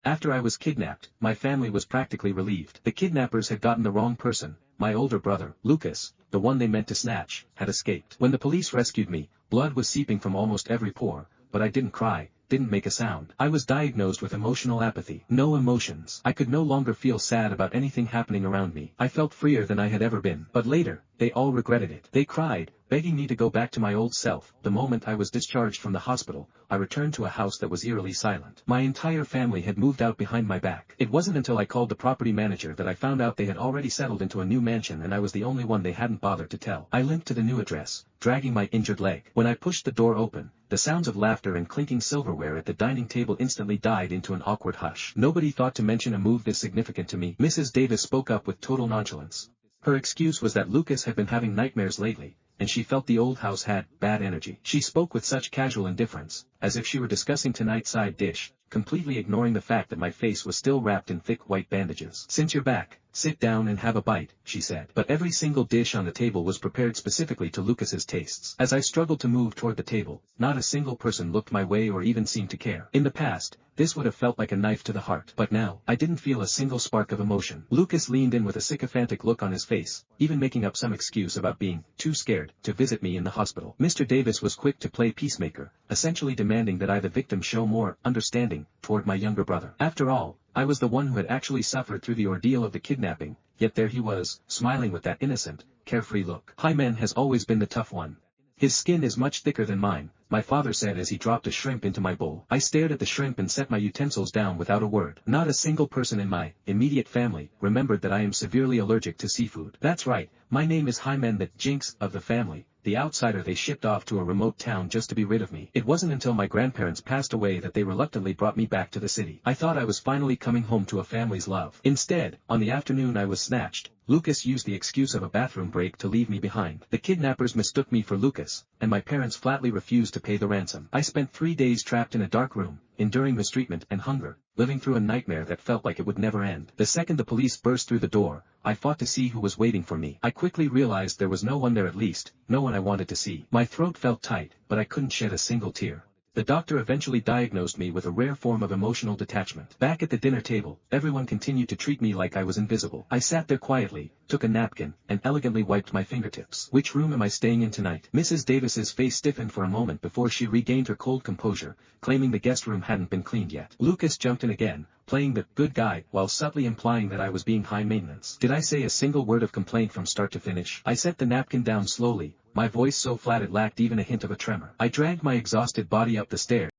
After I was kidnapped, my family was practically relieved. The kidnappers had gotten the wrong person. My older brother, Lucas, the one they meant to snatch, had escaped. When the police rescued me, blood was seeping from almost every pore, but I didn't cry, didn't make a sound. I was diagnosed with emotional apathy. No emotions. I could no longer feel sad about anything happening around me. I felt freer than I had ever been. But later, they all regretted it. They cried, begging me to go back to my old self. The moment I was discharged from the hospital, I returned to a house that was eerily silent. My entire family had moved out behind my back. It wasn't until I called the property manager that I found out they had already settled into a new mansion and I was the only one they hadn't bothered to tell. I limped to the new address, dragging my injured leg. When I pushed the door open, the sounds of laughter and clinking silverware at the dining table instantly died into an awkward hush. Nobody thought to mention a move this significant to me. Mrs. Davis spoke up with total nonchalance. Her excuse was that Lucas had been having nightmares lately, and she felt the old house had bad energy. She spoke with such casual indifference, as if she were discussing tonight's side dish, completely ignoring the fact that my face was still wrapped in thick white bandages. "Since you're back, sit down and have a bite," she said. But every single dish on the table was prepared specifically to Lucas's tastes. As I struggled to move toward the table, not a single person looked my way or even seemed to care. In the past, this would have felt like a knife to the heart. But now, I didn't feel a single spark of emotion. Lucas leaned in with a sycophantic look on his face, even making up some excuse about being too scared to visit me in the hospital. Mr. Davis was quick to play peacemaker, essentially demanding that I, the victim, show more understanding toward my younger brother. After all, I was the one who had actually suffered through the ordeal of the kidnapping, yet there he was, smiling with that innocent, carefree look. Hyman has always been the tough one. His skin is much thicker than mine, my father said as he dropped a shrimp into my bowl. I stared at the shrimp and set my utensils down without a word. Not a single person in my immediate family remembered that I am severely allergic to seafood. That's right, my name is Hyman, the jinx of the family, the outsider they shipped off to a remote town just to be rid of me. It wasn't until my grandparents passed away that they reluctantly brought me back to the city. I thought I was finally coming home to a family's love. Instead, on the afternoon I was snatched, Lucas used the excuse of a bathroom break to leave me behind. The kidnappers mistook me for Lucas, and my parents flatly refused to pay the ransom. I spent 3 days trapped in a dark room, enduring mistreatment and hunger, living through a nightmare that felt like it would never end. The second the police burst through the door, I fought to see who was waiting for me. I quickly realized there was no one there, at least, no one I wanted to see. My throat felt tight, but I couldn't shed a single tear. The doctor eventually diagnosed me with a rare form of emotional detachment. Back at the dinner table, everyone continued to treat me like I was invisible. I sat there quietly, took a napkin, and elegantly wiped my fingertips. "Which room am I staying in tonight?" Mrs. Davis's face stiffened for a moment before she regained her cold composure, claiming the guest room hadn't been cleaned yet. Lucas jumped in again, playing the good guy while subtly implying that I was being high maintenance. Did I say a single word of complaint from start to finish? I set the napkin down slowly, my voice so flat it lacked even a hint of a tremor. I dragged my exhausted body up the stairs.